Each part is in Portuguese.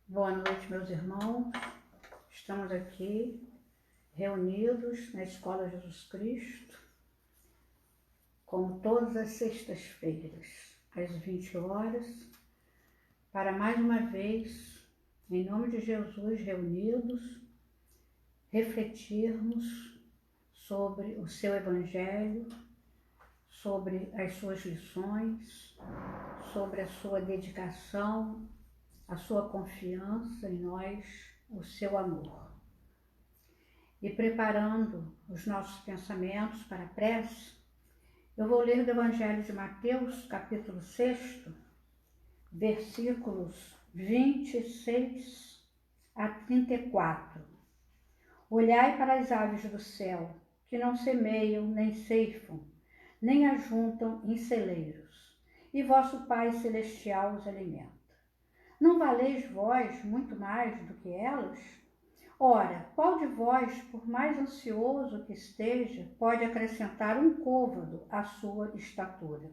Boa noite, meus irmãos. Estamos aqui reunidos na Escola Jesus Cristo, como todas as sextas-feiras, às 20 horas, para mais uma vez, em nome de Jesus, reunidos, refletirmos sobre o seu Evangelho, sobre as suas lições, sobre a sua dedicação, a sua confiança em nós, o seu amor. E preparando os nossos pensamentos para a prece, eu vou ler do Evangelho de Mateus, capítulo 6, versículos 26 a 34. Olhai para as aves do céu, que não semeiam, nem ceifam, nem ajuntam em celeiros, e vosso Pai Celestial os alimenta. Não valeis vós muito mais do que elas? Ora, qual de vós, por mais ansioso que esteja, pode acrescentar um côvado à sua estatura?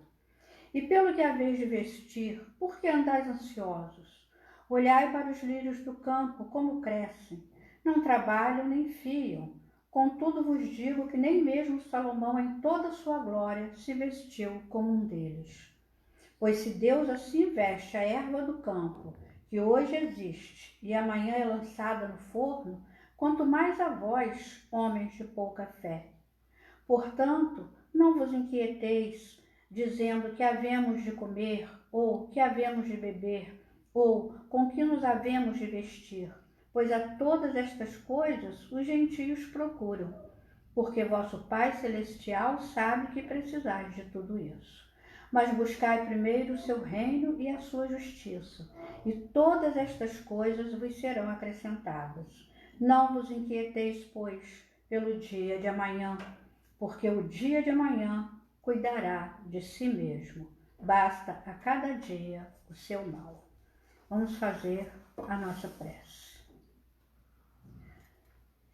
E pelo que haveis de vestir, por que andais ansiosos? Olhai para os lírios do campo, como crescem. Não trabalham nem fiam. Contudo vos digo que nem mesmo Salomão, em toda a sua glória, se vestiu como um deles. Pois se Deus assim veste a erva do campo, que hoje existe e amanhã é lançada no forno, quanto mais a vós, homens de pouca fé. Portanto, não vos inquieteis, dizendo que havemos de comer, ou que havemos de beber, ou com que nos havemos de vestir, pois a todas estas coisas os gentios procuram, porque vosso Pai Celestial sabe que precisais de tudo isso. Mas buscai primeiro o seu reino e a sua justiça, e todas estas coisas vos serão acrescentadas. Não vos inquieteis, pois, pelo dia de amanhã, porque o dia de amanhã cuidará de si mesmo. Basta a cada dia o seu mal. Vamos fazer a nossa prece.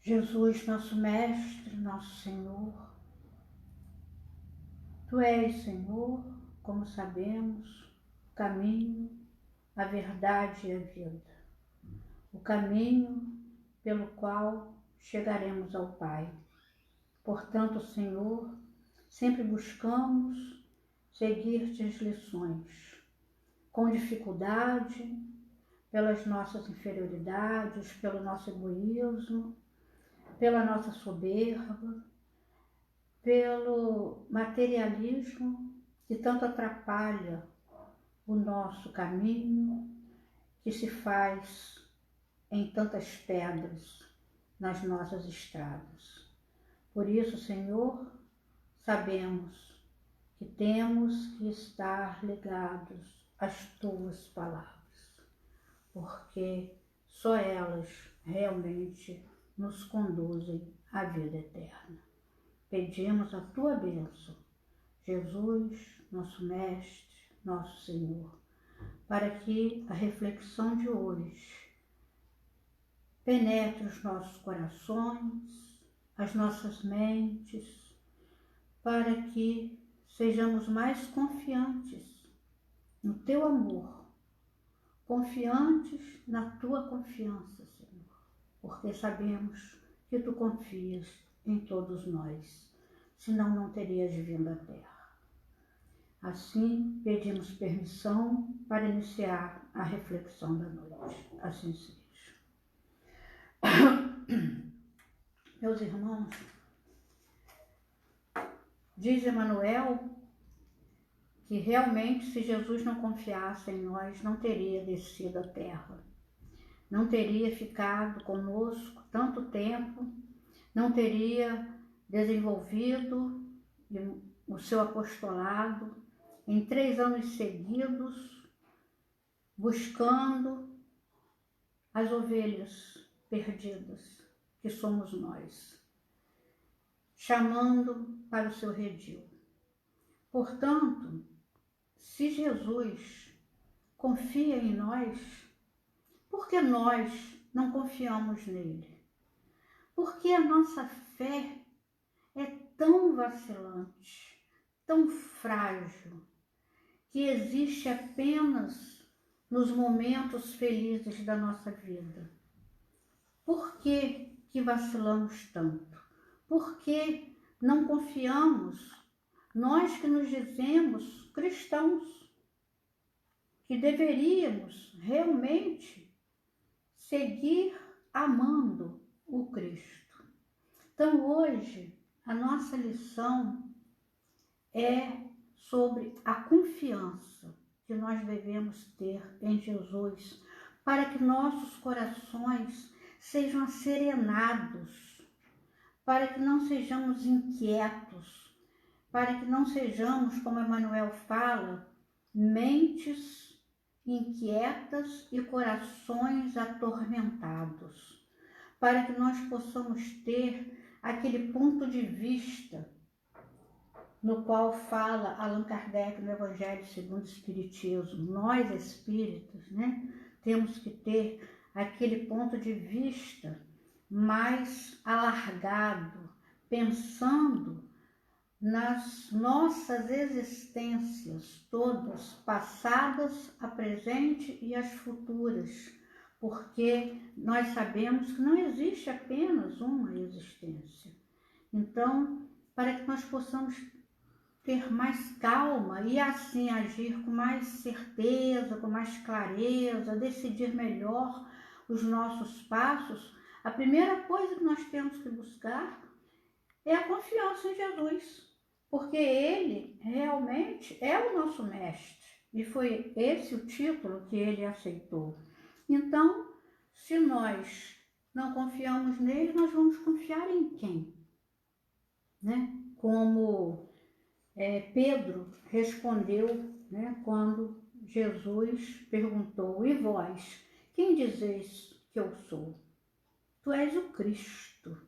Jesus, nosso Mestre, nosso Senhor, Tu és, Senhor, como sabemos, o caminho, a verdade e a vida. O caminho pelo qual chegaremos ao Pai. Portanto, Senhor, sempre buscamos seguir-te as lições, com dificuldade, pelas nossas inferioridades, pelo nosso egoísmo, pela nossa soberba, pelo materialismo que tanto atrapalha o nosso caminho, que se faz em tantas pedras nas nossas estradas. Por isso, Senhor, sabemos que temos que estar ligados às Tuas palavras, porque só elas realmente nos conduzem à vida eterna. Pedimos a Tua bênção, Jesus, nosso Mestre, nosso Senhor, para que a reflexão de hoje penetre os nossos corações, as nossas mentes, para que sejamos mais confiantes no Teu amor, confiantes na Tua confiança, Senhor, porque sabemos que Tu confias em todos nós, senão não terias vindo à terra. Assim, pedimos permissão para iniciar a reflexão da noite. Assim seja. Meus irmãos, diz Emmanuel que realmente, se Jesus não confiasse em nós, não teria descido à terra, não teria ficado conosco tanto tempo, não teria desenvolvido o seu apostolado em 3 anos seguidos, buscando as ovelhas perdidas, que somos nós, chamando para o seu redil. Portanto, se Jesus confia em nós, por que nós não confiamos nele? Porque a nossa fé é tão vacilante, tão frágil, que existe apenas nos momentos felizes da nossa vida? Por que vacilamos tanto? Por que não confiamos? Nós que nos dizemos cristãos, que deveríamos realmente seguir amando o Cristo. Então hoje a nossa lição é sobre a confiança que nós devemos ter em Jesus, para que nossos corações sejam serenados, para que não sejamos inquietos, para que não sejamos, como Emmanuel fala, mentes inquietas e corações atormentados, para que nós possamos ter aquele ponto de vista no qual fala Allan Kardec no Evangelho segundo o Espiritismo. Nós espíritas, né, temos que ter aquele ponto de vista mais alargado, pensando nas nossas existências todas, passadas, a presente e as futuras, porque nós sabemos que não existe apenas uma existência. Então, para que nós possamos ter mais calma e assim agir com mais certeza, com mais clareza, decidir melhor os nossos passos, a primeira coisa que nós temos que buscar é a confiança em Jesus, porque Ele realmente é o nosso mestre e foi esse o título que Ele aceitou. Então, se nós não confiamos nele, nós vamos confiar em quem? Né? Como Pedro respondeu, né, quando Jesus perguntou: e vós, quem dizeis que eu sou? Tu és o Cristo,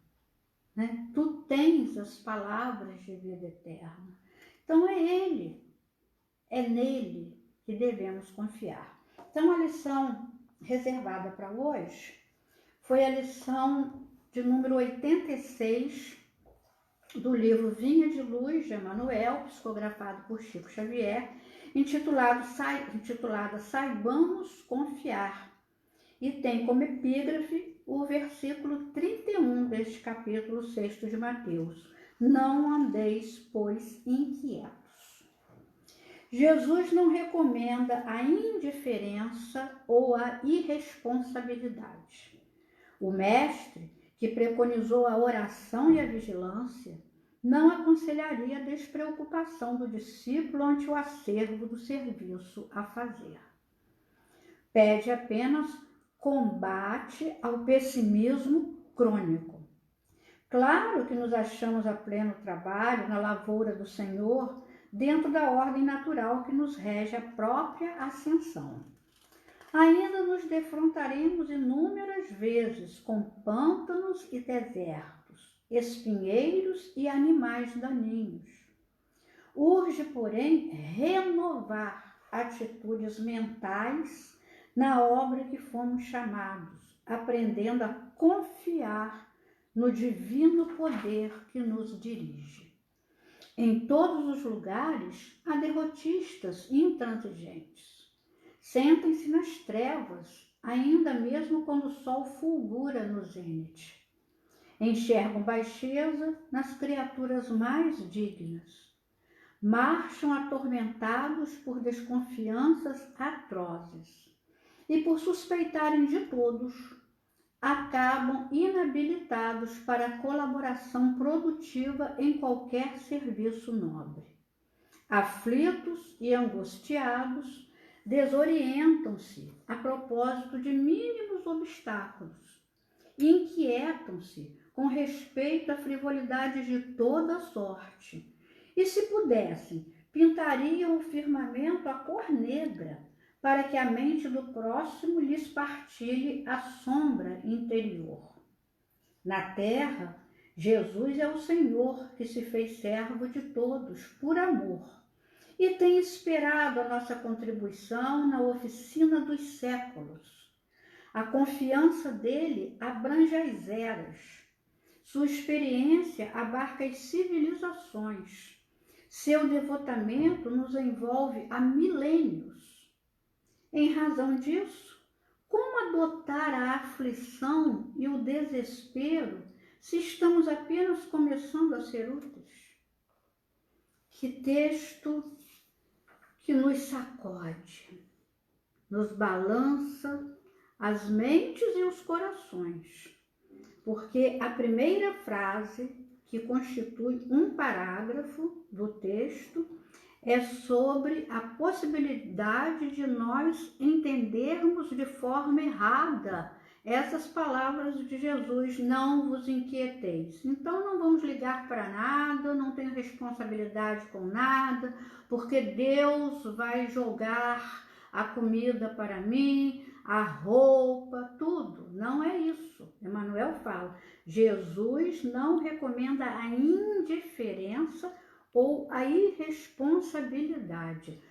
né? Tu tens as palavras de vida eterna. Então é Ele, é nele que devemos confiar. Então a lição reservada para hoje foi a lição de número 86 do livro Vinha de Luz, de Emmanuel, psicografado por Chico Xavier, intitulada Saibamos Confiar, e tem como epígrafe o versículo 31 deste capítulo 6 de Mateus: não andeis, pois, inquietos. Jesus não recomenda a indiferença ou a irresponsabilidade. O mestre, que preconizou a oração e a vigilância, não aconselharia a despreocupação do discípulo ante o acervo do serviço a fazer. Pede apenas combate ao pessimismo crônico. Claro que nos achamos a pleno trabalho na lavoura do Senhor, dentro da ordem natural que nos rege a própria ascensão. Ainda nos defrontaremos inúmeras vezes com pântanos e desertos, espinheiros e animais daninhos. Urge, porém, renovar atitudes mentais na obra que fomos chamados, aprendendo a confiar no divino poder que nos dirige. Em todos os lugares há derrotistas intransigentes. Sentem-se nas trevas, ainda mesmo quando o sol fulgura no zênite. Enxergam baixeza nas criaturas mais dignas. Marcham atormentados por desconfianças atrozes. E por suspeitarem de todos, acabam inabilitados para a colaboração produtiva em qualquer serviço nobre. Aflitos e angustiados, desorientam-se a propósito de mínimos obstáculos, inquietam-se com respeito a frivolidades de toda sorte, e se pudessem, pintariam o firmamento a cor negra, para que a mente do próximo lhes partilhe a sombra interior. Na terra, Jesus é o Senhor que se fez servo de todos por amor, e tem esperado a nossa contribuição na oficina dos séculos. A confiança dele abrange as eras. Sua experiência abarca as civilizações. Seu devotamento nos envolve há milênios. Em razão disso, como adotar a aflição e o desespero se estamos apenas começando a ser úteis? Que texto que nos sacode, nos balança as mentes e os corações, porque a primeira frase, que constitui um parágrafo do texto, é sobre a possibilidade de nós entendermos de forma errada essas palavras de Jesus: não vos inquieteis. Então não vamos ligar para nada, não tenho responsabilidade com nada, porque Deus vai jogar a comida para mim, a roupa, tudo. Não é isso. Emmanuel fala, Jesus não recomenda a indiferença ou a irresponsabilidade.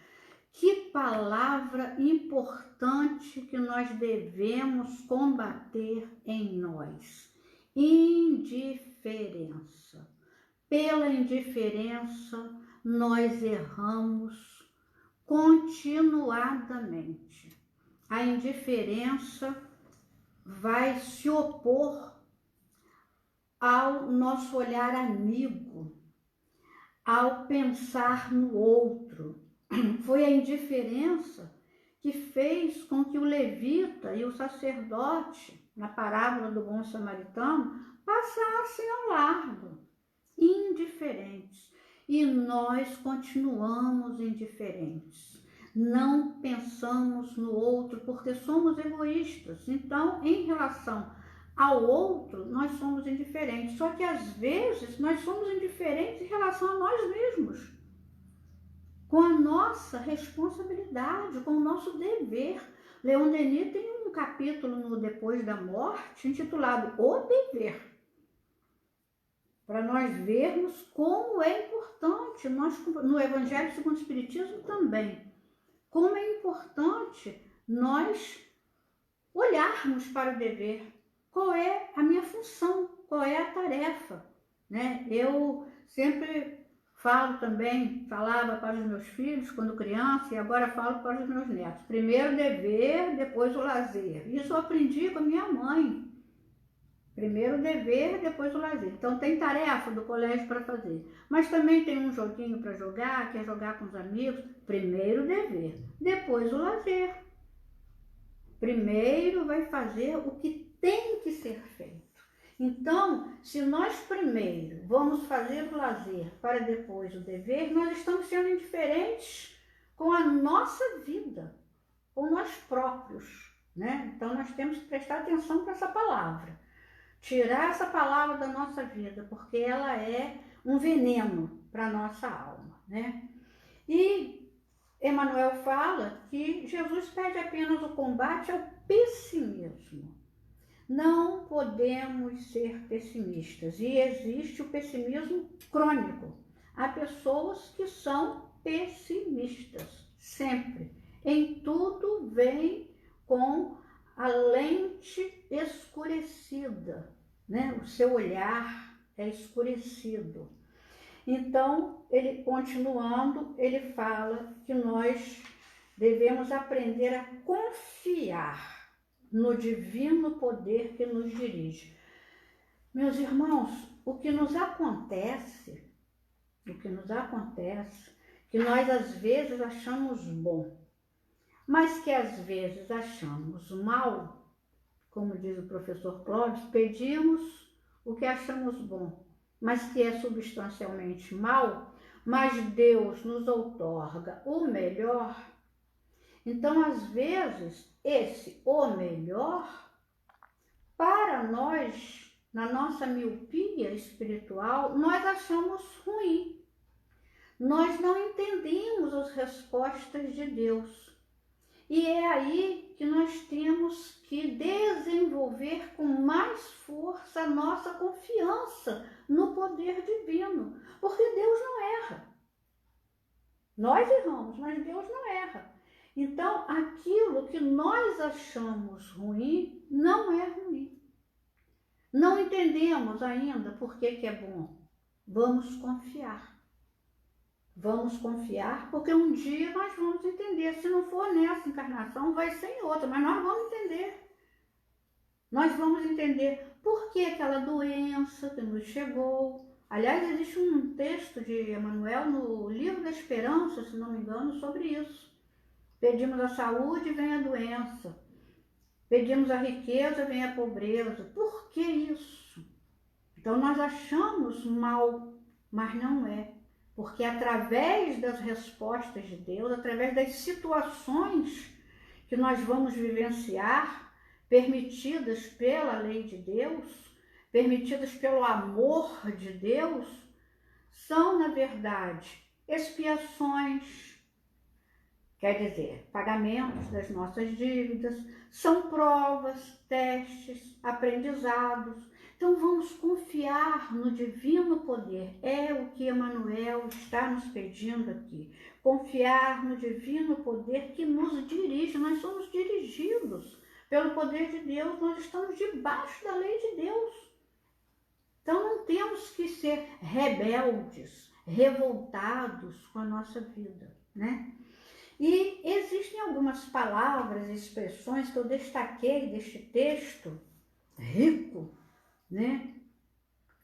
Que palavra importante que nós devemos combater em nós: indiferença. Pela indiferença, nós erramos continuadamente. A indiferença vai se opor ao nosso olhar amigo, ao pensar no outro. Foi a indiferença que fez com que o levita e o sacerdote, na parábola do bom samaritano, passassem ao largo, indiferentes. E nós continuamos indiferentes. Não pensamos no outro porque somos egoístas. Então, em relação ao outro, nós somos indiferentes. Só que às vezes nós somos indiferentes em relação a nós mesmos, com a nossa responsabilidade, com o nosso dever. Leon Denis tem um capítulo no Depois da Morte intitulado O Dever, para nós vermos como é importante, no Evangelho segundo o Espiritismo também, como é importante nós olharmos para o dever. Qual é a minha função? Qual é a tarefa? Né? Eu sempre falava para os meus filhos quando criança, e agora falo para os meus netos. Primeiro o dever, depois o lazer. Isso eu aprendi com a minha mãe. Primeiro o dever, depois o lazer. Então tem tarefa do colégio para fazer. Mas também tem um joguinho para jogar, quer jogar com os amigos. Primeiro o dever, depois o lazer. Primeiro vai fazer o que tem que ser feito. Então, se nós primeiro vamos fazer o lazer para depois o dever, nós estamos sendo indiferentes com a nossa vida, com nós próprios, né? Então, nós temos que prestar atenção para essa palavra. Tirar essa palavra da nossa vida, porque ela é um veneno para a nossa alma, né? E Emmanuel fala que Jesus pede apenas o combate ao pessimismo. Não podemos ser pessimistas, e existe o pessimismo crônico. Há pessoas que são pessimistas, sempre. Em tudo vem com a lente escurecida, né? O seu olhar é escurecido. Então, ele continuando, ele fala que nós devemos aprender a confiar no divino poder que nos dirige. Meus irmãos, o que nos acontece, que nós às vezes achamos bom, mas que às vezes achamos mal, como diz o professor Clóvis, pedimos o que achamos bom, mas que é substancialmente mal, mas Deus nos outorga o melhor. Então, às vezes, esse o melhor, para nós, na nossa miopia espiritual, nós achamos ruim. Nós não entendemos as respostas de Deus. E é aí que nós temos que desenvolver com mais força a nossa confiança no poder divino, porque Deus não erra. Nós erramos, mas Deus não erra. Então, aquilo que nós achamos ruim, não é ruim. Não entendemos ainda por que é bom. Vamos confiar. Vamos confiar, porque um dia nós vamos entender. Se não for nessa encarnação, vai ser em outra, mas nós vamos entender. Nós vamos entender por que aquela doença que nos chegou. Aliás, existe um texto de Emmanuel no Livro da Esperança, se não me engano, sobre isso. Pedimos a saúde, vem a doença. Pedimos a riqueza, vem a pobreza. Por que isso? Então nós achamos mal, mas não é. Porque através das respostas de Deus, através das situações que nós vamos vivenciar, permitidas pela lei de Deus, permitidas pelo amor de Deus, são, na verdade, expiações, quer dizer, pagamentos das nossas dívidas, são provas, testes, aprendizados. Então vamos confiar no divino poder, é o que Emmanuel está nos pedindo aqui. Confiar no divino poder que nos dirige, nós somos dirigidos pelo poder de Deus, nós estamos debaixo da lei de Deus. Então não temos que ser rebeldes, revoltados com a nossa vida, né? E existem algumas palavras e expressões que eu destaquei deste texto rico, né,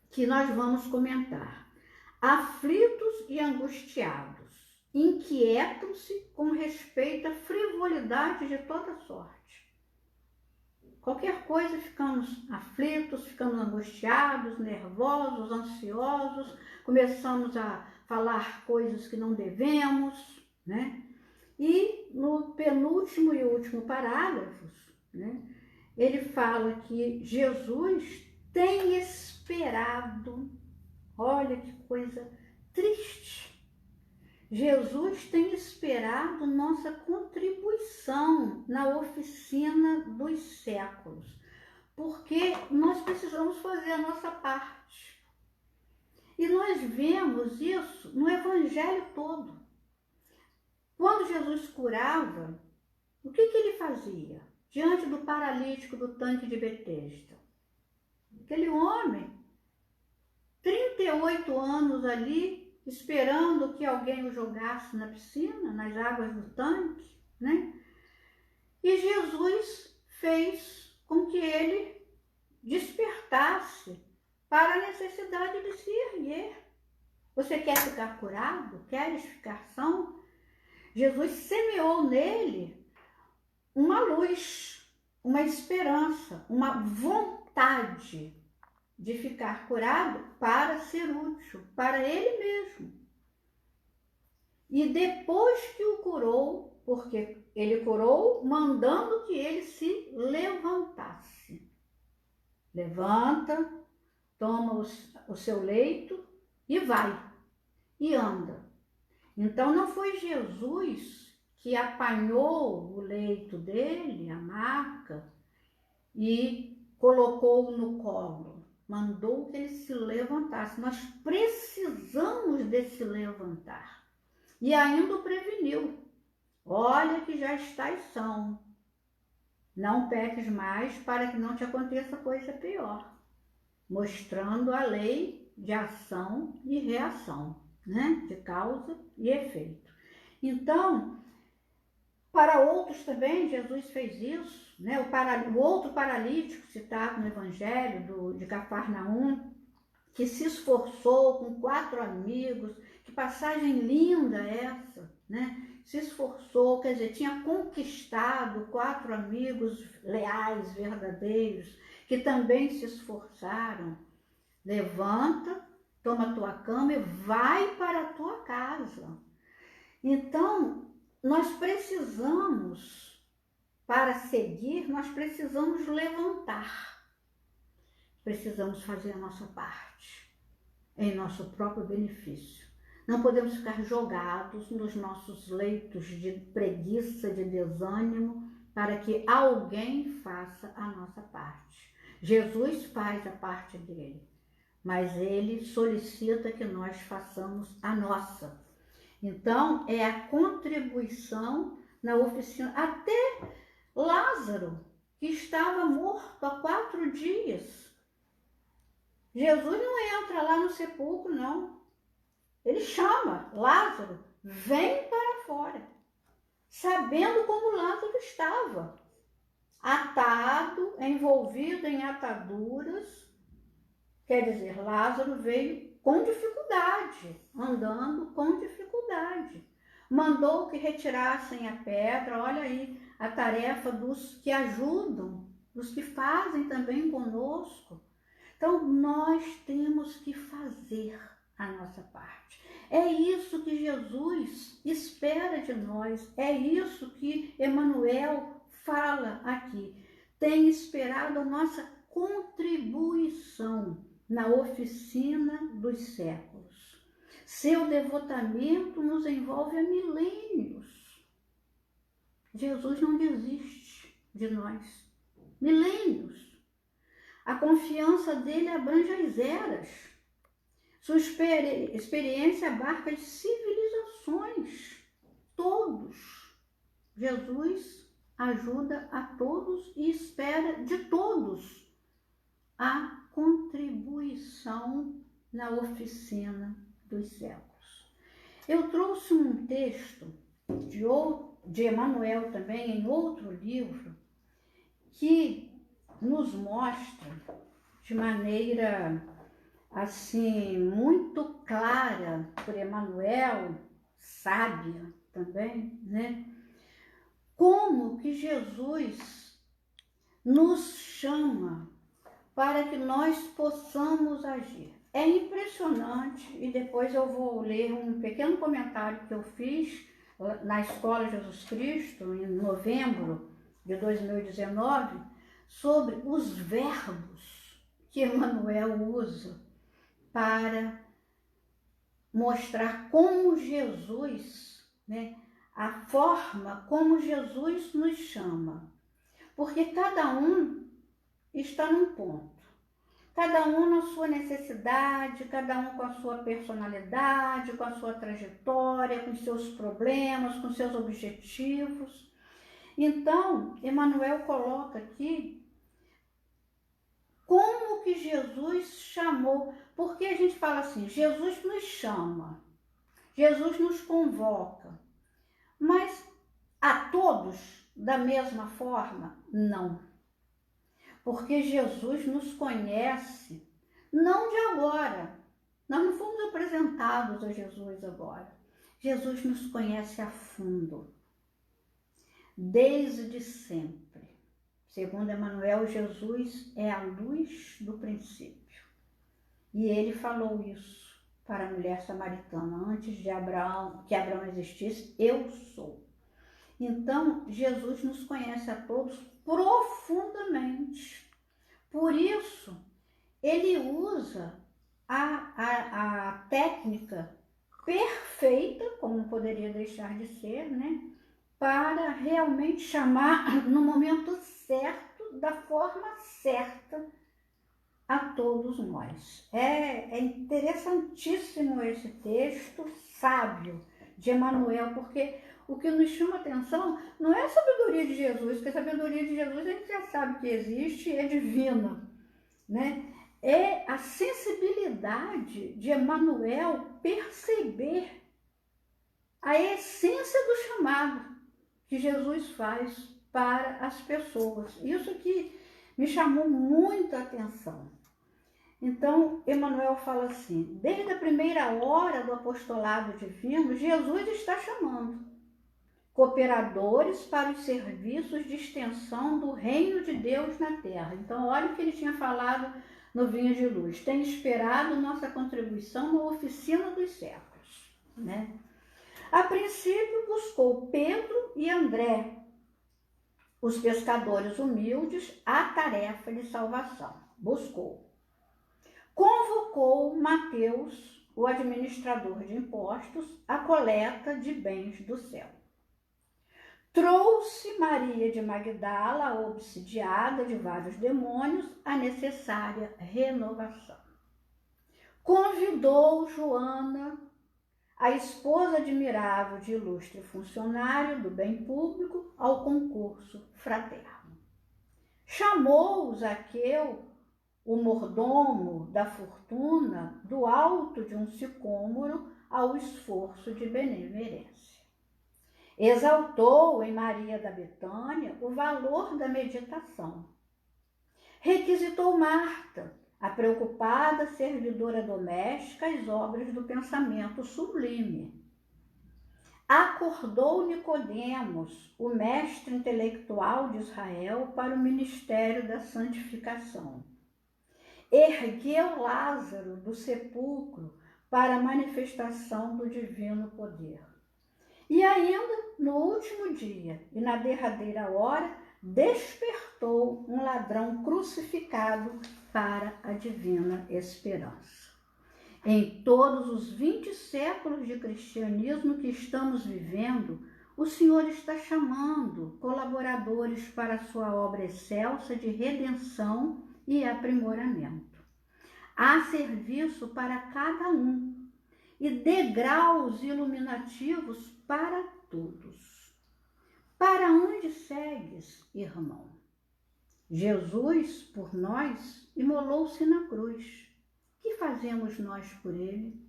que nós vamos comentar. Aflitos e angustiados, inquietam-se com respeito à frivolidade de toda sorte. Qualquer coisa ficamos aflitos, ficamos angustiados, nervosos, ansiosos, começamos a falar coisas que não devemos, né? E no penúltimo e último parágrafos, né, ele fala que Jesus tem esperado, olha que coisa triste, Jesus tem esperado nossa contribuição na oficina dos séculos, porque nós precisamos fazer a nossa parte. E nós vemos isso no Evangelho todo. Quando Jesus curava, o que ele fazia? Diante do paralítico do tanque de Betesda. Aquele homem, 38 anos ali, esperando que alguém o jogasse na piscina, nas águas do tanque, né? E Jesus fez com que ele despertasse para a necessidade de se erguer. Você quer ficar curado? Queres ficar são? Jesus semeou nele uma luz, uma esperança, uma vontade de ficar curado para ser útil, para ele mesmo. E depois que o curou, porque ele curou mandando que ele se levantasse. Levanta, toma o seu leito e vai, e anda. Então não foi Jesus que apanhou o leito dele, a maca, e colocou no colo. Mandou que ele se levantasse. Nós precisamos desse levantar. E ainda o preveniu. Olha que já estás são. Não peques mais para que não te aconteça coisa pior. Mostrando a lei de ação e reação, né? De causa e efeito. Então, para outros também, Jesus fez isso, né? O outro paralítico citado no Evangelho de Cafarnaum, que se esforçou com 4 amigos, que passagem linda essa, né? Se esforçou, quer dizer, tinha conquistado 4 amigos leais, verdadeiros, que também se esforçaram. Levanta, toma a tua cama e vai para a tua casa. Então, nós precisamos, para seguir, nós precisamos levantar. Precisamos fazer a nossa parte, em nosso próprio benefício. Não podemos ficar jogados nos nossos leitos de preguiça, de desânimo, para que alguém faça a nossa parte. Jesus faz a parte dele, mas ele solicita que nós façamos a nossa. Então, é a contribuição na oficina. Até Lázaro, que estava morto há 4 dias. Jesus não entra lá no sepulcro, não. ele chama Lázaro, vem para fora, sabendo como Lázaro estava, atado, envolvido em ataduras. Quer dizer, Lázaro veio com dificuldade, andando com dificuldade. Mandou que retirassem a pedra. Olha aí a tarefa dos que ajudam, dos que fazem também conosco. Então, nós temos que fazer a nossa parte. É isso que Jesus espera de nós, é isso que Emmanuel fala aqui. Tem esperado a nossa contribuição na oficina dos séculos. Seu devotamento nos envolve há milênios. Jesus não desiste de nós. Milênios. A confiança dele abrange as eras. Sua experiência abarca as civilizações. Todos. Jesus ajuda a todos e espera de todos a contribuição na oficina dos séculos. Eu trouxe um texto de Emmanuel também, em outro livro, que nos mostra de maneira assim muito clara por Emmanuel, sábia também, né? Como que Jesus nos chama para que nós possamos agir. É impressionante, e depois eu vou ler um pequeno comentário que eu fiz na Escola Jesus Cristo, em novembro de 2019, sobre os verbos que Emmanuel usa para mostrar como Jesus, né, a forma como Jesus nos chama. Porque cada um está num ponto. Cada um na sua necessidade, cada um com a sua personalidade, com a sua trajetória, com seus problemas, com seus objetivos. Então, Emmanuel coloca aqui como que Jesus chamou. Porque a gente fala assim, Jesus nos chama, Jesus nos convoca, mas a todos da mesma forma? Não. Porque Jesus nos conhece, não de agora. Nós não fomos apresentados a Jesus agora. Jesus nos conhece a fundo, desde sempre. Segundo Emmanuel, Jesus é a luz do princípio. E ele falou isso para a mulher samaritana, antes de Abraão, que Abraão existisse, eu sou. Então, Jesus nos conhece a todos profundamente. Por isso, ele usa a técnica perfeita, como não poderia deixar de ser, né? Para realmente chamar no momento certo, da forma certa, a todos nós. É interessantíssimo esse texto sábio de Emmanuel, porque o que nos chama atenção não é a sabedoria de Jesus, porque a sabedoria de Jesus a gente já sabe que existe, é divina, né? É a sensibilidade de Emmanuel perceber a essência do chamado que Jesus faz para as pessoas. Isso que me chamou muita atenção. Então, Emmanuel fala assim, desde a primeira hora do apostolado divino, Jesus está chamando cooperadores para os serviços de extensão do reino de Deus na terra. Então, olha o que ele tinha falado no Vinho de Luz. Tem esperado nossa contribuição na oficina dos séculos, né? A princípio, buscou Pedro e André, os pescadores humildes, a tarefa de salvação. Buscou. Convocou Mateus, o administrador de impostos, à coleta de bens do céu. Trouxe Maria de Magdala, obsidiada de vários demônios, a necessária renovação. Convidou Joana, a esposa admirável de ilustre funcionário do bem público, ao concurso fraterno. Chamou Zaqueu, o mordomo da fortuna, do alto de um sicômoro, ao esforço de benemerência. Exaltou em Maria da Betânia o valor da meditação. Requisitou Marta, a preocupada servidora doméstica, as obras do pensamento sublime. Acordou Nicodemos, o mestre intelectual de Israel, para o ministério da santificação. Ergueu Lázaro do sepulcro para a manifestação do divino poder. E ainda, no último dia e na derradeira hora, despertou um ladrão crucificado para a divina esperança. Em todos os 20 séculos de cristianismo que estamos vivendo, o Senhor está chamando colaboradores para a sua obra excelsa de redenção e aprimoramento. Há serviço para cada um e degraus iluminativos para todos. Para onde segues, irmão? Jesus, por nós, imolou-se na cruz. O que fazemos nós por ele?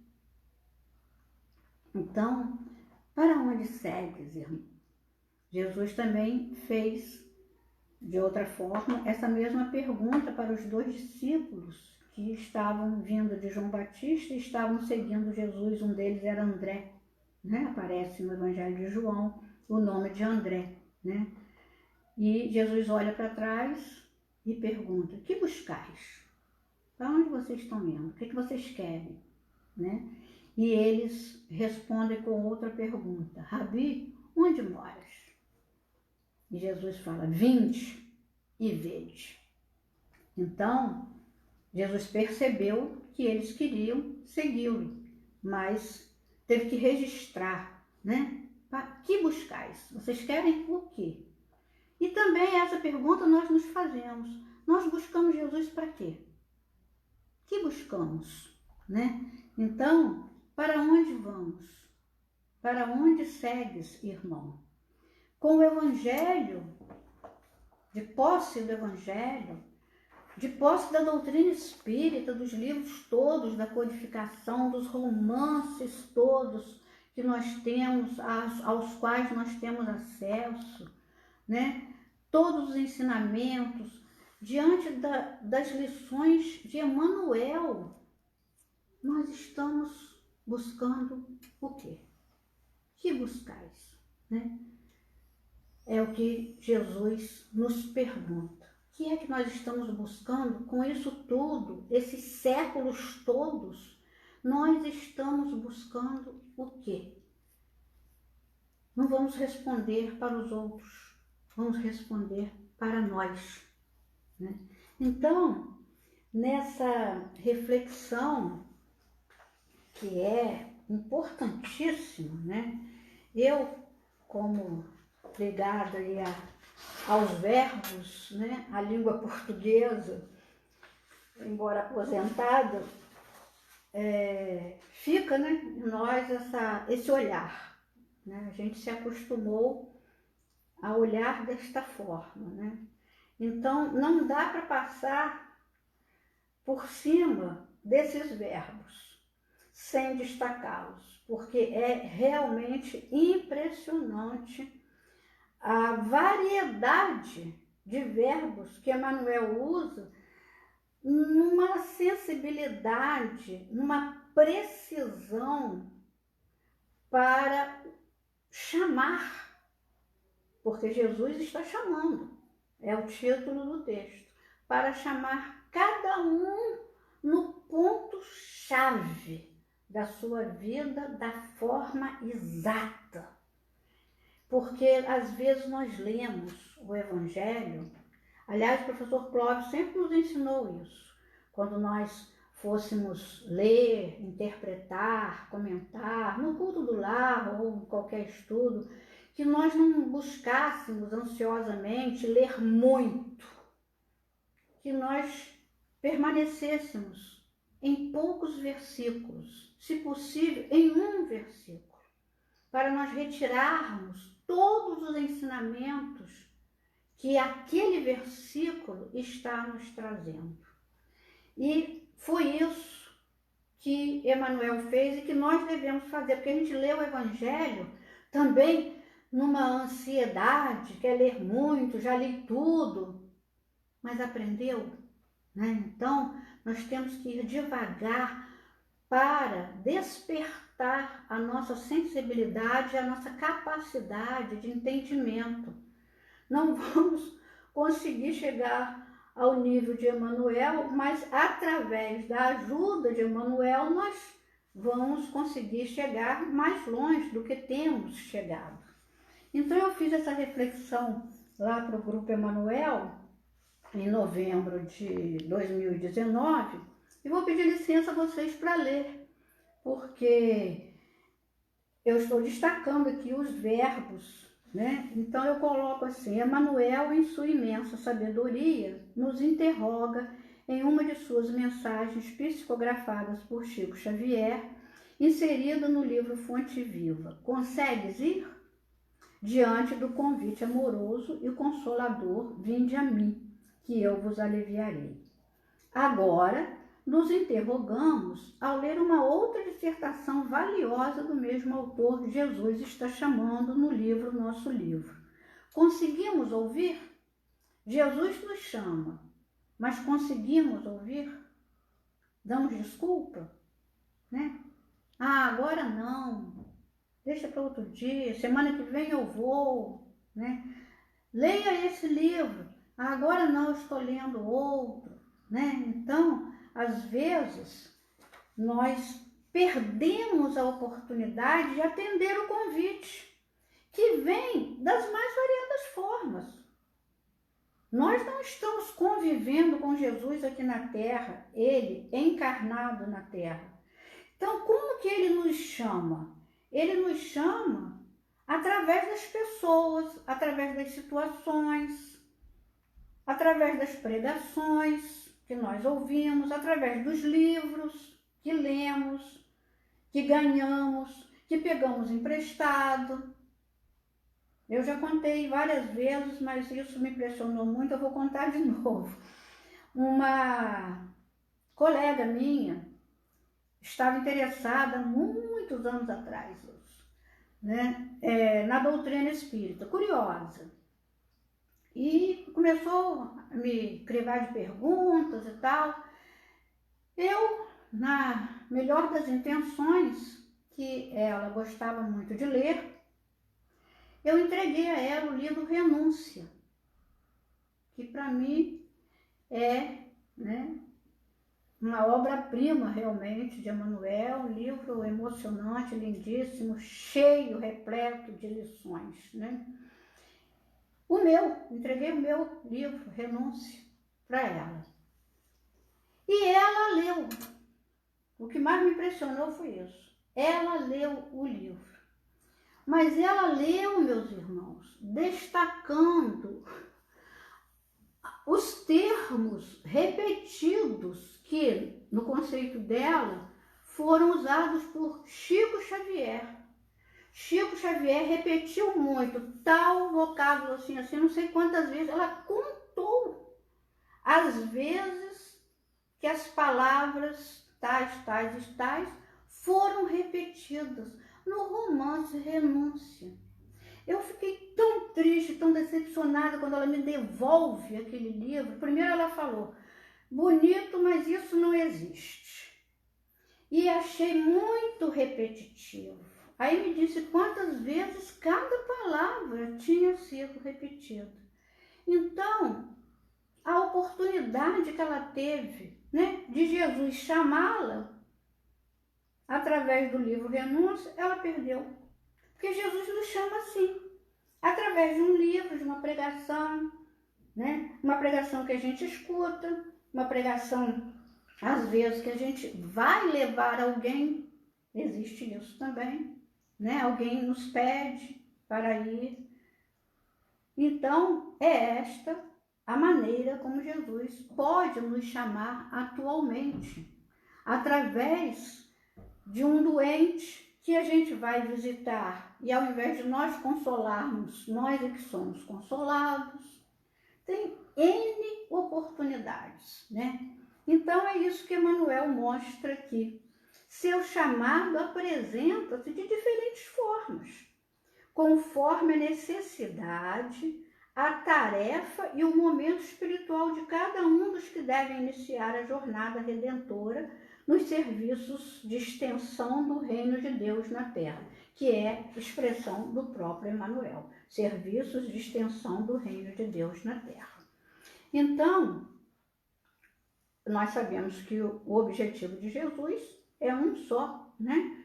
Então, para onde segues, irmão? Jesus também fez, de outra forma, essa mesma pergunta para os 2 discípulos que estavam vindo de João Batista e estavam seguindo Jesus. Um deles era André, né? Aparece no Evangelho de João o nome de André, né? E Jesus olha para trás e pergunta: que buscais? Para onde vocês estão indo? O que vocês querem? Né? E eles respondem com outra pergunta: Rabi, onde moras? E Jesus fala: vinde e vede. Então, Jesus percebeu que eles queriam segui-lo, mas teve que registrar, né? Que buscais? Vocês querem o quê? E também essa pergunta nós nos fazemos. Nós buscamos Jesus para quê? Que buscamos, né? Então, para onde vamos? Para onde segues, irmão? Com o Evangelho, de posse do Evangelho, de posse da doutrina espírita, dos livros todos, da codificação, dos romances todos que nós temos, aos quais nós temos acesso, né? Todos os ensinamentos, diante das lições de Emmanuel, nós estamos buscando o quê? Que buscais? Né? É o que Jesus nos pergunta. O que é que nós estamos buscando com isso tudo, esses séculos todos? Nós estamos buscando o quê? Não vamos responder para os outros, vamos responder para nós. Né? Então, nessa reflexão, que é importantíssima, né? Eu, como ligada aí aos verbos, né? A língua portuguesa, embora aposentada, fica, né, em nós esse olhar. Né? A gente se acostumou a olhar desta forma, né? Então, não dá para passar por cima desses verbos, sem destacá-los, porque é realmente impressionante a variedade de verbos que Emmanuel usa, numa sensibilidade, numa precisão para chamar, porque Jesus está chamando. É o título do texto, para chamar cada um no ponto-chave da sua vida, da forma exata. Porque às vezes nós lemos o Evangelho, aliás, o professor Clóvis sempre nos ensinou isso, quando nós fôssemos ler, interpretar, comentar, no culto do lar ou em qualquer estudo, que nós não buscássemos ansiosamente ler muito, que nós permanecêssemos em poucos versículos, se possível em um versículo, para nós retirarmos todos os ensinamentos que aquele versículo está nos trazendo. E foi isso que Emmanuel fez e que nós devemos fazer, porque a gente lê o Evangelho também numa ansiedade, quer ler muito, já li tudo, mas aprendeu, né? Então, nós temos que ir devagar para despertar a nossa sensibilidade, a nossa capacidade de entendimento. Não vamos conseguir chegar ao nível de Emmanuel, mas através da ajuda de Emmanuel nós vamos conseguir chegar mais longe do que temos chegado. Então eu fiz essa reflexão lá para o Grupo Emmanuel em novembro de 2019 e vou pedir licença a vocês para ler, porque eu estou destacando aqui os verbos, né? Então eu coloco assim: Emmanuel, em sua imensa sabedoria, nos interroga em uma de suas mensagens psicografadas por Chico Xavier, inserida no livro Fonte Viva. Consegues ir? Diante do convite amoroso e consolador, vinde a mim, que eu vos aliviarei. Agora, nos interrogamos ao ler uma outra dissertação valiosa do mesmo autor Jesus está chamando no livro Nosso Livro. Conseguimos ouvir? Jesus nos chama, mas conseguimos ouvir? Damos desculpa? Né? Ah, agora não, deixa para outro dia, semana que vem eu vou, né? Leia esse livro, ah, agora não, eu estou lendo outro, né? Então, às vezes, nós perdemos a oportunidade de atender o convite, que vem das mais variadas formas. Nós não estamos convivendo com Jesus aqui na Terra, Ele encarnado na Terra. Então, como que Ele nos chama? Ele nos chama através das pessoas, através das situações, através das pregações que nós ouvimos, através dos livros que lemos, que ganhamos, que pegamos emprestado. Eu já contei várias vezes, mas isso me impressionou muito, eu vou contar de novo. Uma colega minha estava interessada muitos anos atrás, né, na doutrina espírita, curiosa. E começou a me crivar de perguntas e tal. Eu, na melhor das intenções, que ela gostava muito de ler, eu entreguei a ela o livro Renúncia, que para mim é, né, uma obra-prima realmente de Emmanuel, um livro emocionante, lindíssimo, cheio, repleto de lições, né? Entreguei o meu livro, Renúncia, para ela. E ela leu. O que mais me impressionou foi isso. Ela leu o livro. Mas ela leu, meus irmãos, destacando os termos repetidos que, no conceito dela, foram usados por Chico Xavier. Chico Xavier repetiu muito tal vocábulo assim, não sei quantas vezes. Ela contou as vezes que as palavras tais foram repetidas no romance Renúncia. Eu fiquei tão triste, tão decepcionada quando ela me devolve aquele livro. Primeiro ela falou, bonito, mas isso não existe. E achei muito repetitivo. Aí me disse quantas vezes cada palavra tinha sido repetida. Então, a oportunidade que ela teve, né, de Jesus chamá-la através do livro Renúncia, ela perdeu. Porque Jesus nos chama assim, através de um livro, de uma pregação, né? Uma pregação que a gente escuta, uma pregação, às vezes, que a gente vai levar alguém, existe isso também, né? Alguém nos pede para ir. Então, é esta a maneira como Jesus pode nos chamar atualmente, através de um doente que a gente vai visitar e ao invés de nós consolarmos, nós é que somos consolados. Tem N oportunidades, né? Então é isso que Emmanuel mostra aqui. seu chamado apresenta-se de diferentes formas, conforme a necessidade, a tarefa e o momento espiritual de cada um dos que devem iniciar a jornada redentora nos serviços de extensão do reino de Deus na terra, que é expressão do próprio Emmanuel, serviços de extensão do reino de Deus na terra. Então, nós sabemos que o objetivo de Jesus é um só, né?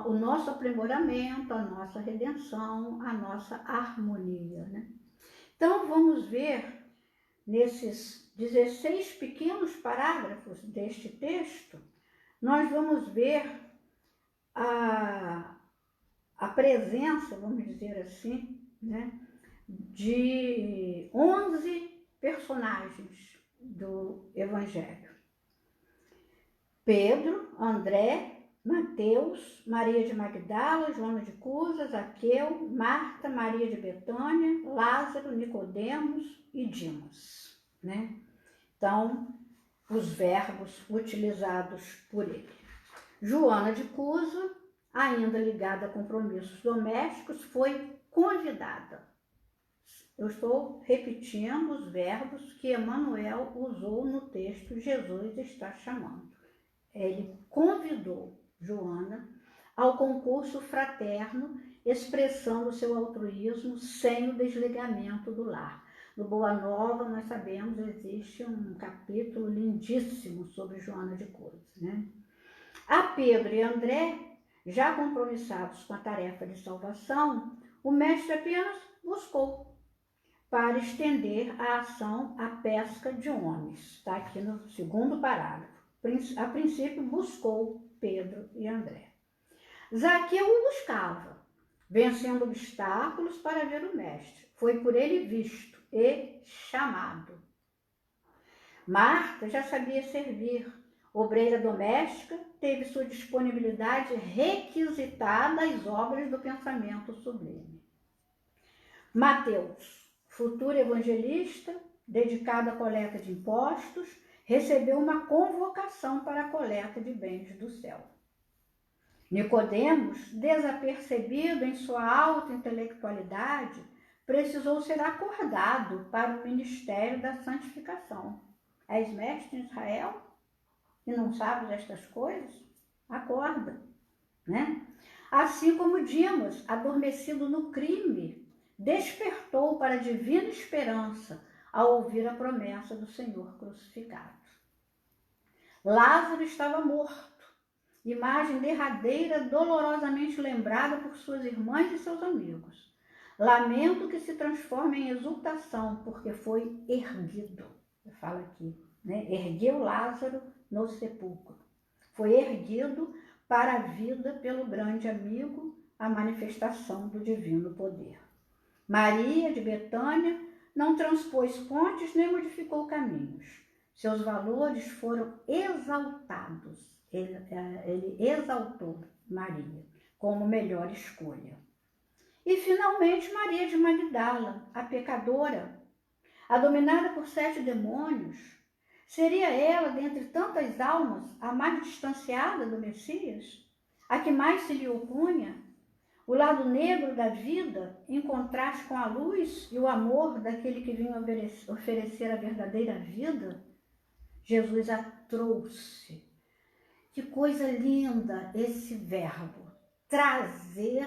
O nosso aprimoramento, a nossa redenção, a nossa harmonia, né? Então, vamos ver nesses 16 pequenos parágrafos deste texto, nós vamos ver a presença, vamos dizer assim, né, de 11 personagens do Evangelho. Pedro, André, Mateus, Maria de Magdala, Joana de Cusa, Zaqueu, Marta, Maria de Betânia, Lázaro, Nicodemos e Dimas, né? Então, os verbos utilizados por ele. Joana de Cusa, ainda ligada a compromissos domésticos, foi convidada. Eu estou repetindo os verbos que Emmanuel usou no texto Jesus está chamando. Ele convidou Joana ao concurso fraterno, expressando seu altruísmo sem o desligamento do lar. No Boa Nova, nós sabemos, existe um capítulo lindíssimo sobre Joana de Cusa, né? A Pedro e André, já compromissados com a tarefa de salvação, o mestre apenas buscou para estender a ação à pesca de homens. Está aqui no segundo parágrafo. A princípio, buscou Pedro e André. Zaqueu o buscava, vencendo obstáculos para ver o mestre. Foi por ele visto e chamado. Marta já sabia servir. Obreira doméstica, teve sua disponibilidade requisitada às obras do pensamento sublime. Mateus, futuro evangelista, dedicado à coleta de impostos, recebeu uma convocação para a coleta de bens do céu. Nicodemos, desapercebido em sua alta intelectualidade, precisou ser acordado para o ministério da santificação. És mestre em Israel e não sabes estas coisas? Acorda, né? Assim como Dimas, adormecido no crime, despertou para a divina esperança ao ouvir a promessa do Senhor crucificado. Lázaro estava morto, imagem derradeira dolorosamente lembrada por suas irmãs e seus amigos. Lamento que se transforma em exultação, porque foi erguido. Fala aqui, né? Ergueu Lázaro no sepulcro. Foi erguido para a vida pelo grande amigo, a manifestação do divino poder. Maria de Betânia não transpôs pontes nem modificou caminhos. Seus valores foram exaltados. Ele exaltou Maria como melhor escolha. E, finalmente, Maria de Magdala, a pecadora, a dominada por 7 demônios, seria ela, dentre tantas almas, a mais distanciada do Messias? A que mais se lhe opunha? O lado negro da vida, em contraste com a luz e o amor daquele que vinha oferecer a verdadeira vida? Jesus a trouxe. Que coisa linda esse verbo, trazer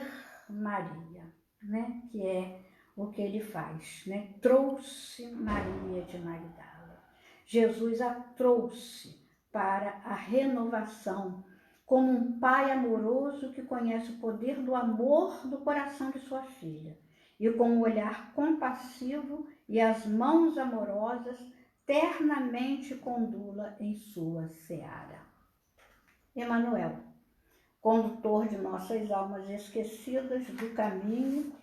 Maria, né? Que é o que ele faz, né? Trouxe Maria de Magdala. Jesus a trouxe para a renovação, como um pai amoroso que conhece o poder do amor do coração de sua filha e com um olhar compassivo e as mãos amorosas ternamente condula em sua seara. Emmanuel, condutor de nossas almas esquecidas do caminho,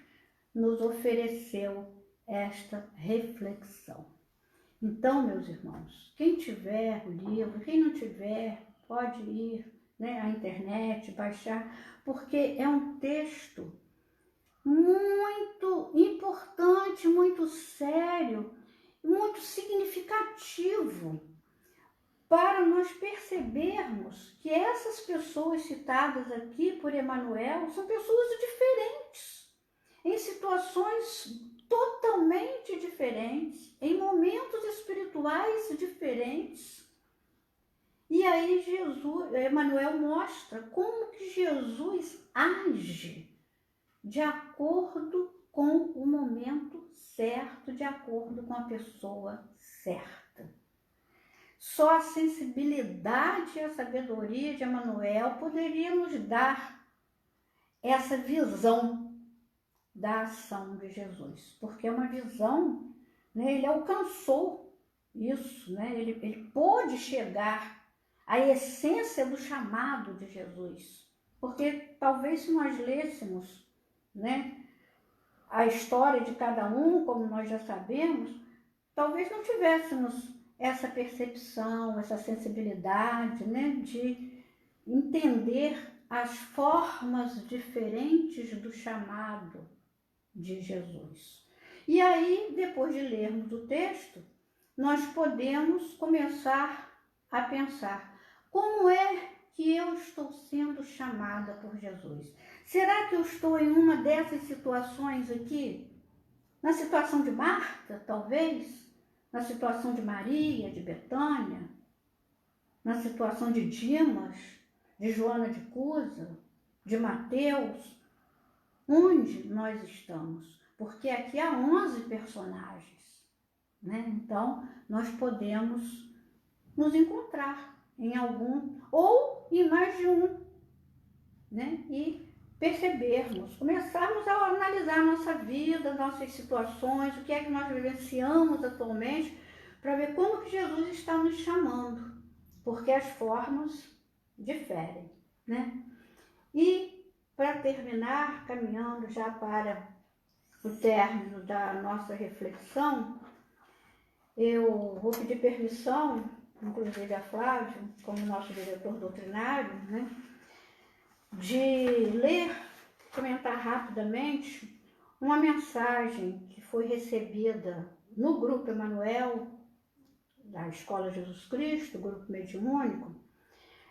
nos ofereceu esta reflexão. Então, meus irmãos, quem tiver o livro, quem não tiver, pode ir, né, à internet, baixar, porque é um texto muito importante, muito sério, muito significativo para nós percebermos que essas pessoas citadas aqui por Emmanuel são pessoas diferentes, em situações totalmente diferentes, em momentos espirituais diferentes. E aí Emmanuel mostra como que Jesus age de acordo com o momento certo, de acordo com a pessoa certa. Só a sensibilidade e a sabedoria de Emmanuel poderia nos dar essa visão da ação de Jesus, porque é uma visão, né? Ele alcançou isso, né? Ele pôde chegar à essência do chamado de Jesus, porque talvez se nós lêssemos, né, a história de cada um, como nós já sabemos, talvez não tivéssemos essa percepção, essa sensibilidade, né, de entender as formas diferentes do chamado de Jesus. E aí, depois de lermos o texto, nós podemos começar a pensar: como é que eu estou sendo chamada por Jesus? Será que eu estou em uma dessas situações aqui? Na situação de Marta, talvez? Na situação de Maria, de Betânia? Na situação de Dimas, de Joana de Cusa, de Mateus? Onde nós estamos? Porque aqui há 11 personagens, né? Então, nós podemos nos encontrar em algum ou em mais de um, né? E percebermos, começarmos a analisar a nossa vida, nossas situações, o que é que nós vivenciamos atualmente, para ver como que Jesus está nos chamando, porque as formas diferem, né? E para terminar, caminhando já para o término da nossa reflexão, eu vou pedir permissão, inclusive a Flávio, como nosso diretor doutrinário, né, de ler, comentar rapidamente uma mensagem que foi recebida no Grupo Emmanuel, da Escola Jesus Cristo, Grupo Mediúnico,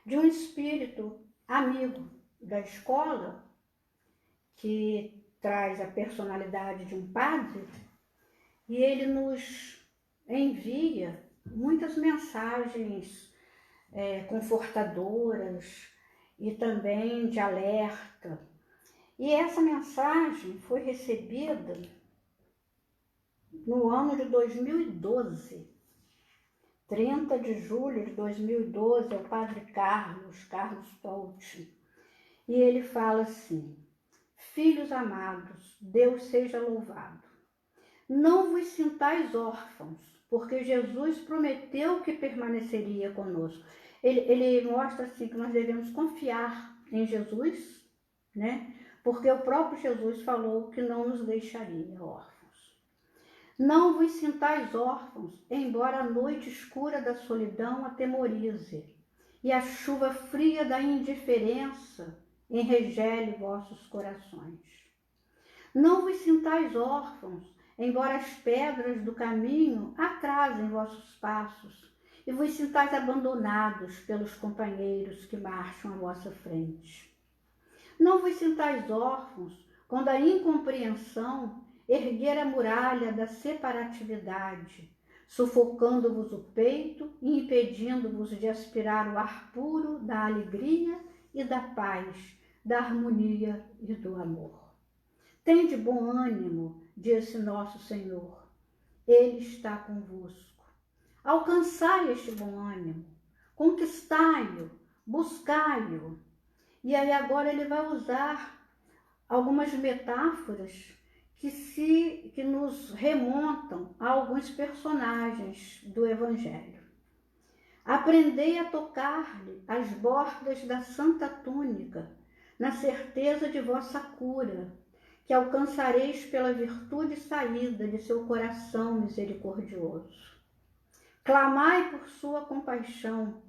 de um espírito amigo da escola, que traz a personalidade de um padre, e ele nos envia muitas mensagens confortadoras e também de alerta. E essa mensagem foi recebida no ano de 2012, 30 de julho de 2012, é o padre Carlos Touti. E ele fala assim: filhos amados, Deus seja louvado. Não vos sintais órfãos, porque Jesus prometeu que permaneceria conosco. Ele mostra assim que nós devemos confiar em Jesus, né? Porque o próprio Jesus falou que não nos deixaria órfãos. Não vos sintais órfãos, embora a noite escura da solidão atemorize e a chuva fria da indiferença enregele vossos corações. Não vos sintais órfãos, embora as pedras do caminho atrasem vossos passos e vos sintais abandonados pelos companheiros que marcham à vossa frente. Não vos sintais órfãos quando a incompreensão erguer a muralha da separatividade, sufocando-vos o peito e impedindo-vos de aspirar o ar puro da alegria e da paz, da harmonia e do amor. Tende bom ânimo, disse nosso Senhor, Ele está convosco. Alcançai este bom ânimo, conquistai-o, buscai-o. E aí agora ele vai usar algumas metáforas que nos remontam a alguns personagens do Evangelho. Aprendei a tocar-lhe as bordas da santa túnica, na certeza de vossa cura, que alcançareis pela virtude saída de seu coração misericordioso. Clamai por sua compaixão,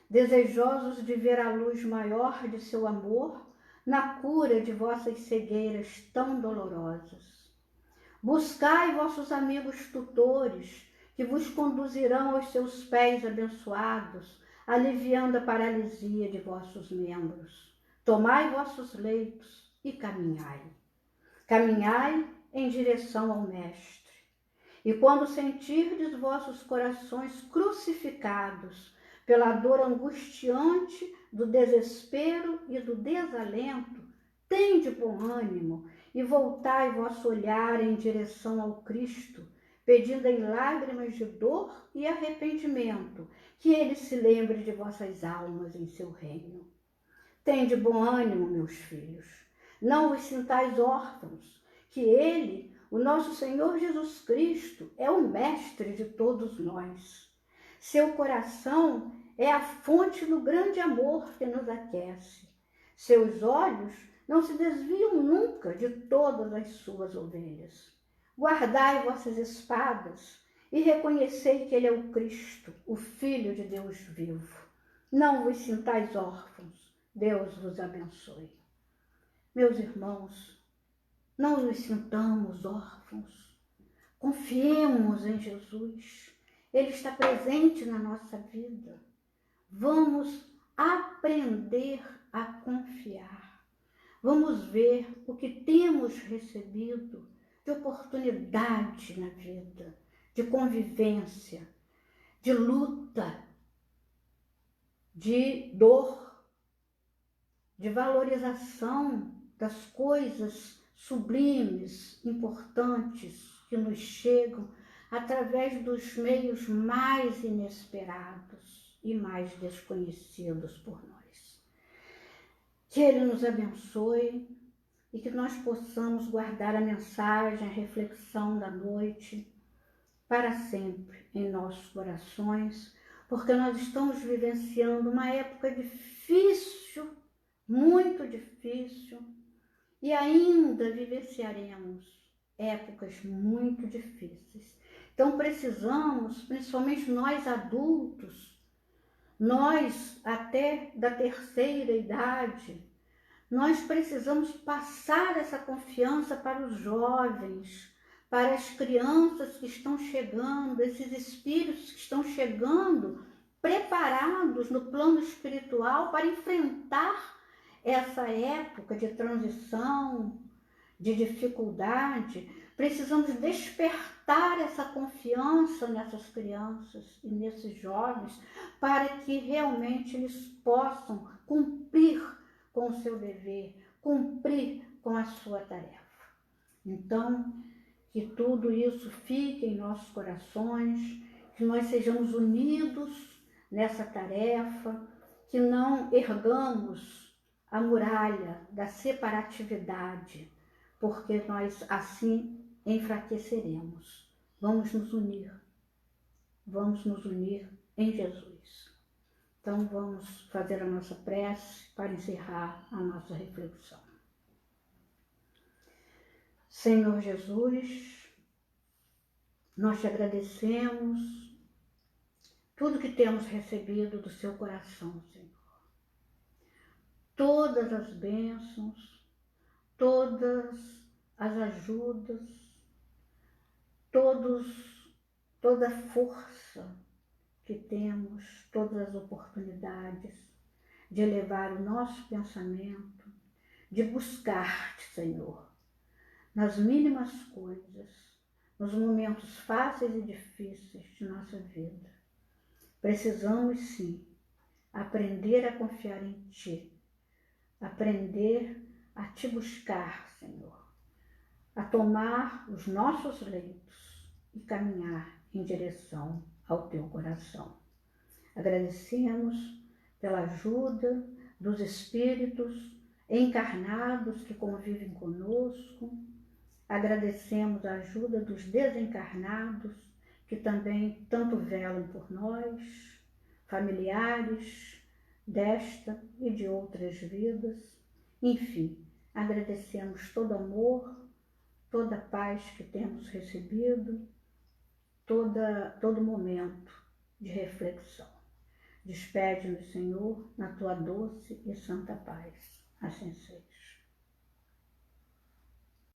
desejosos de ver a luz maior de seu amor na cura de vossas cegueiras tão dolorosas. Buscai vossos amigos tutores, que vos conduzirão aos seus pés abençoados, aliviando a paralisia de vossos membros. Tomai vossos leitos e caminhai. Caminhai em direção ao Mestre. E quando sentirdes vossos corações crucificados pela dor angustiante do desespero e do desalento, tende bom ânimo e voltai vosso olhar em direção ao Cristo, pedindo em lágrimas de dor e arrependimento que Ele se lembre de vossas almas em seu reino. Tende bom ânimo, meus filhos, não vos sintais órfãos, que Ele, o nosso Senhor Jesus Cristo, é o Mestre de todos nós. Seu coração é a fonte do grande amor que nos aquece. Seus olhos não se desviam nunca de todas as suas ovelhas. Guardai vossas espadas e reconhecei que Ele é o Cristo, o Filho de Deus vivo. Não vos sintais órfãos. Deus vos abençoe. Meus irmãos, não nos sintamos órfãos. Confiemos em Jesus. Ele está presente na nossa vida. Vamos aprender a confiar. Vamos ver o que temos recebido de oportunidade na vida, de convivência, de luta, de dor, de valorização das coisas sublimes, importantes que nos chegam através dos meios mais inesperados e mais desconhecidos por nós. Que Ele nos abençoe e que nós possamos guardar a mensagem, a reflexão da noite para sempre em nossos corações, porque nós estamos vivenciando uma época difícil, muito difícil, e ainda vivenciaremos épocas muito difíceis. Então precisamos, principalmente nós adultos, nós até da terceira idade, nós precisamos passar essa confiança para os jovens, para as crianças que estão chegando, esses espíritos que estão chegando, preparados no plano espiritual para enfrentar essa época de transição, de dificuldade. Precisamos despertar essa confiança nessas crianças e nesses jovens para que realmente eles possam cumprir com o seu dever, cumprir com a sua tarefa. Então, que tudo isso fique em nossos corações, que nós sejamos unidos nessa tarefa, que não ergamos a muralha da separatividade, porque nós assim enfraqueceremos. Vamos nos unir em Jesus. Então vamos fazer a nossa prece para encerrar a nossa reflexão. Senhor Jesus, nós te agradecemos tudo que temos recebido do seu coração, Senhor. Todas as bênçãos, todas as ajudas, toda a força que temos, todas as oportunidades de elevar o nosso pensamento, de buscar-te, Senhor, nas mínimas coisas, nos momentos fáceis e difíceis de nossa vida. Precisamos, sim, aprender a confiar em Ti, aprender a Te buscar, Senhor, a tomar os nossos leitos e caminhar em direção ao Teu coração. Agradecemos pela ajuda dos espíritos encarnados que convivem conosco. Agradecemos a ajuda dos desencarnados que também tanto velam por nós, familiares desta e de outras vidas. Enfim, agradecemos todo amor, toda a paz que temos recebido, todo momento de reflexão. Despede-nos, Senhor, na Tua doce e santa paz. Assim seja.